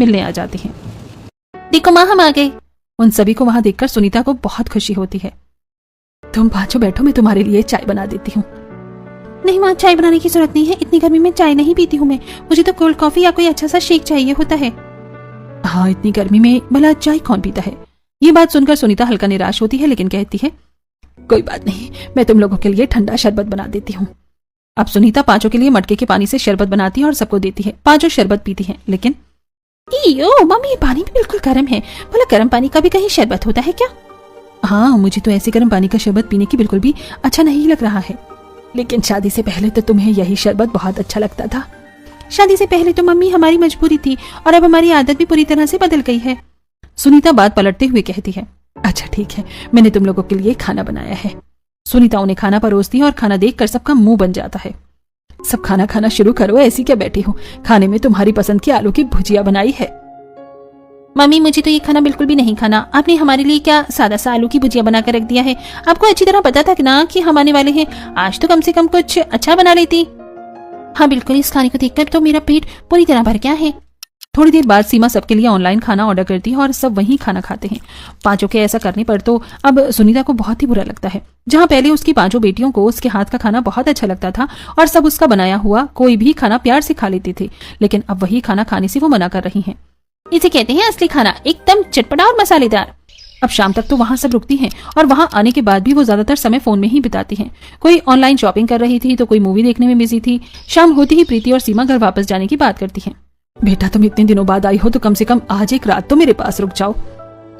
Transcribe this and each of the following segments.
मिलने आ जाती हैं। देखो माँ, हम आ गए। उन सभी को वहां देखकर सुनीता को बहुत खुशी होती है। तुम पांचों बैठो, मैं तुम्हारे लिए चाय बना देती हूँ। नहीं माँ, चाय बनाने की जरूरत नहीं है, इतनी गर्मी में चाय नहीं पीती हूँ मैं। मुझे तो कोल्ड कॉफी या कोई अच्छा सा शेक चाहिए होता है। हाँ, इतनी गर्मी में भला चाय कौन पीता है। ये बात सुनकर सुनीता हल्का निराश होती है, लेकिन कहती है कोई बात नहीं, मैं तुम लोगों के लिए ठंडा शरबत बना देती हूँ। अब सुनीता पांचों के लिए मटके के पानी से शरबत बनाती है और सबको देती है। पांचों शरबत पीती हैं, लेकिन मम्मी, ये पानी भी बिल्कुल गर्म है। भला गर्म पानी का भी कहीं शरबत होता है क्या? हाँ, मुझे तो ऐसे गर्म पानी का शरबत पीने की बिल्कुल भी अच्छा नहीं लग रहा है। लेकिन शादी से पहले तो तुम्हें यही शरबत बहुत अच्छा लगता था। शादी से पहले तो मम्मी हमारी मजबूरी थी, और अब हमारी आदत भी पूरी तरह से बदल गई है। सुनीता बात पलटते हुए कहती है अच्छा ठीक है, मैंने तुम लोगों के लिए खाना बनाया है। सुनीता उन्हें खाना परोसती है और खाना देखकर सबका मुंह बन जाता है। सब खाना खाना शुरू करो, ऐसी क्या बैठी हो। खाने में तुम्हारी पसंद की आलू की भुजिया बनाई है। मम्मी, मुझे तो ये खाना बिल्कुल भी नहीं खाना। आपने हमारे लिए क्या सादा सा आलू की भुजिया बनाकर रख दिया है। आपको अच्छी तरह पता था ना कि हम आने वाले हैं। आज तो कम से कम कुछ अच्छा बना लेती। हाँ बिल्कुल, इस खाने को देखकर तो मेरा पेट पूरी तरह भर गया है। थोड़ी देर बाद सीमा सबके लिए ऑनलाइन खाना ऑर्डर करती है और सब वहीं खाना खाते हैं। पांचों के ऐसा करने पर तो अब सुनीता को बहुत ही बुरा लगता है। जहां पहले उसकी पांचों बेटियों को उसके हाथ का खाना बहुत अच्छा लगता था और सब उसका बनाया हुआ कोई भी खाना प्यार से खा लेते थे, लेकिन अब वही खाना खाने से वो मना कर रही हैं। इसे कहते हैं असली खाना, एकदम चटपटा और मसालेदार। अब शाम तक तो वहां सब रुकती हैं और वहां आने के बाद भी वो ज्यादातर समय फोन में ही बिताती हैं। कोई ऑनलाइन शॉपिंग कर रही थी तो कोई मूवी देखने में बिजी थी। शाम होती ही प्रीति और सीमा घर वापस जाने की बात करती हैं। बेटा, तुम इतने दिनों बाद आई हो तो कम से कम आज एक रात तो मेरे पास रुक जाओ।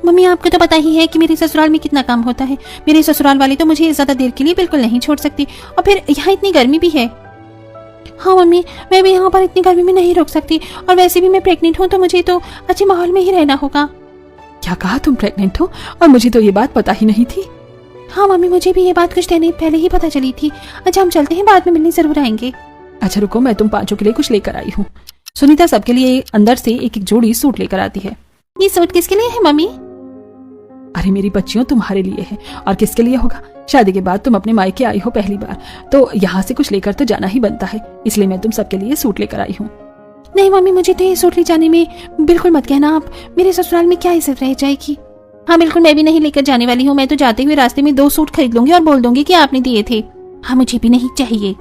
मम्मी, आपको तो पता ही है कि मेरे ससुराल में कितना काम होता है। मेरे ससुराल वाले तो मुझे ज्यादा देर के लिए बिल्कुल नहीं छोड़ सकती, और फिर यहाँ इतनी गर्मी भी है। हाँ मम्मी, मैं भी यहाँ पर इतनी गर्मी में नहीं रुक सकती, और वैसे भी मैं प्रेग्नेंट हूँ तो मुझे तो अच्छे माहौल में ही रहना होगा। क्या कहा, तुम प्रेग्नेंट हो? और मुझे तो ये बात पता ही नहीं थी। हाँ मम्मी, मुझे भी ये बात कुछ दिन पहले ही पता चली थी। अच्छा हम चलते हैं, बाद में मिलने जरूर आएंगे। अच्छा रुको, मैं तुम पांचों के लिए कुछ लेकर आई हूँ। सुनीता सबके लिए अंदर से एक एक जोड़ी सूट लेकर आती है। ये सूट किसके लिए है मम्मी? अरे मेरी बच्चियों, तुम्हारे लिए है, और किसके लिए होगा। शादी के बाद तुम अपने मायके आई हो पहली बार, तो यहाँ से कुछ लेकर तो जाना ही बनता है, इसलिए मैं तुम सबके लिए सूट लेकर आई हूँ। नहीं मम्मी, मुझे तो ये सूट ले जाने में बिल्कुल मत कहना आप। मेरे ससुराल में क्या इज्जत रह जाएगी। हाँ बिल्कुल, मैं भी नहीं लेकर जाने वाली हूँ। मैं तो जाते हुए रास्ते में 2 सूट खरीद लूंगी और बोल दूंगी कि आपने दिए थे। हाँ मुझे भी नहीं चाहिए।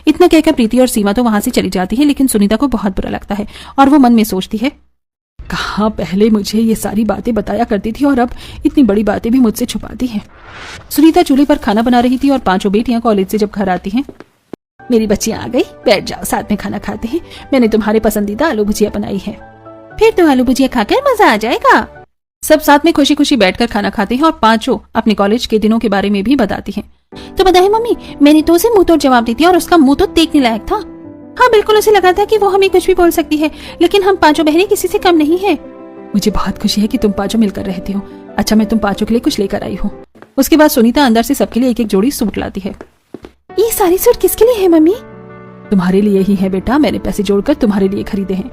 इतना कहकर प्रीति और सीमा तो वहां से चली जाती है, लेकिन सुनीता को बहुत बुरा लगता है और वो मन में सोचती है कहाँ पहले मुझे ये सारी बातें बताया करती थी और अब इतनी बड़ी बातें भी मुझसे छुपाती है। सुनीता चूल्हे पर खाना बना रही थी और पांचों बेटियां कॉलेज से जब घर आती हैं। मेरी बच्चियां आ गई, बैठ जाओ, साथ में खाना खाते हैं। मैंने तुम्हारे पसंदीदा आलू भुजिया बनाई है। फिर तो आलू भुजिया खाकर मजा आ जाएगा। सब साथ में खुशी खुशी बैठकर खाना खाते हैं और पांचों अपने कॉलेज के दिनों के बारे में भी बताती हैं। तो पता है मम्मी, मैंने तो उसे मुंह तोड़ जवाब दी थी और उसका मुंह तो देखने लायक था। हाँ बिल्कुल, उसे लगा था कि वो हमें कुछ भी बोल सकती है, लेकिन हम पांचों बहनें किसी से कम नहीं है। मुझे बहुत खुशी है कि तुम पांचों मिलकर रहती हो। अच्छा, मैं तुम पांचों के लिए कुछ लेकर आई हूँ। उसके बाद सुनीता अंदर से सबके लिए एक एक जोड़ी सूट लाती है। ये सारी सूट किसके लिए है मम्मी? तुम्हारे लिए ही है बेटा, मैंने पैसे जोड़कर तुम्हारे लिए खरीदे हैं।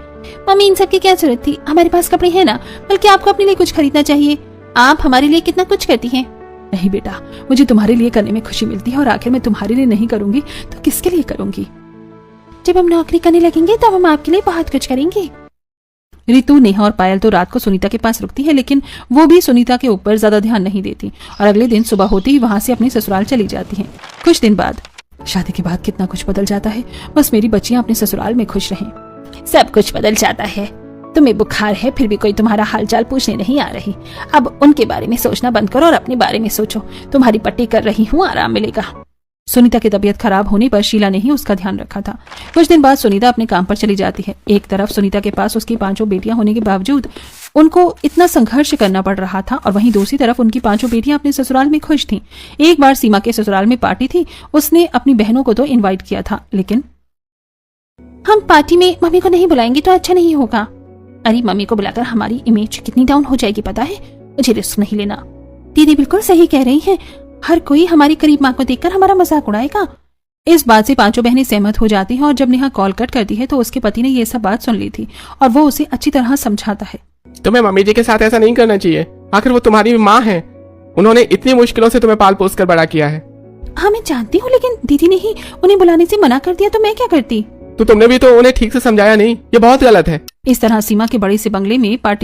मम्मी, इन सब की क्या जरूरत थी, हमारे पास कपड़े हैं ना, बल्कि आपको अपने लिए कुछ खरीदना चाहिए। आप हमारे लिए कितना कुछ करती हैं। नहीं बेटा, मुझे तुम्हारे लिए करने में खुशी मिलती है, और आखिर मैं तुम्हारे लिए नहीं करूंगी तो किसके लिए करूंगी। जब हम नौकरी करने लगेंगे तब हम आपके लिए बहुत कुछ करेंगे। रितु, नेहा और पायल तो रात को सुनीता के पास रुकती है, लेकिन वो भी सुनीता के ऊपर ज्यादा ध्यान नहीं देती और अगले दिन सुबह होते ही वहां से अपने ससुराल चली जाती हैं। कुछ दिन बाद, शादी के बाद कितना कुछ बदल जाता है। बस मेरी बच्चियां अपने ससुराल में खुश रहें। सब कुछ बदल जाता है। तुम्हें बुखार है फिर भी कोई तुम्हारा हालचाल पूछने नहीं आ रही। अब उनके बारे में सोचना बंद करो और अपने बारे में सोचो। तुम्हारी पट्टी कर रही हूँ, आराम मिलेगा। सुनीता की तबीयत खराब होने पर शीला ने ही उसका ध्यान रखा था। कुछ दिन बाद सुनीता अपने काम पर चली जाती है। एक तरफ सुनीता के पास उसकी पांचों बेटियां होने के बावजूद उनको इतना संघर्ष करना पड़ रहा था, और वहीं दूसरी तरफ उनकी पांचों बेटियां अपने ससुराल में खुश थीं। एक बार सीमा के ससुराल में पार्टी थी, उसने अपनी बहनों को तो इनवाइट किया था, लेकिन हम पार्टी में मम्मी को नहीं बुलाएंगे तो अच्छा नहीं होगा। अरे मम्मी को बुलाकर हमारी इमेज कितनी डाउन हो जाएगी पता है। मुझे रिस्क नहीं लेना। दीदी बिल्कुल सही कह रही है, हर कोई हमारी करीब माँ को देखकर हमारा मजाक उड़ाएगा। इस बात से पांचों बहनें सहमत हो जाती हैं, और जब नेहा कॉल कट करती है तो उसके पति ने ये सब बात सुन ली थी और वो उसे अच्छी तरह समझाता है। तुम्हें मम्मी जी के साथ ऐसा नहीं करना चाहिए, आखिर वो तुम्हारी माँ है। उन्होंने इतनी मुश्किलों से तुम्हें पाल पोस कर बड़ा किया है। हाँ मैं जानती हूँ, लेकिन दीदी ने ही उन्हें बुलाने से मना कर दिया तो मैं क्या करती। तो तुमने भी तो उन्हें ठीक से समझाया नहीं, ये बहुत गलत है। इस तरह सीमा के बड़े से बंगले में पार्टी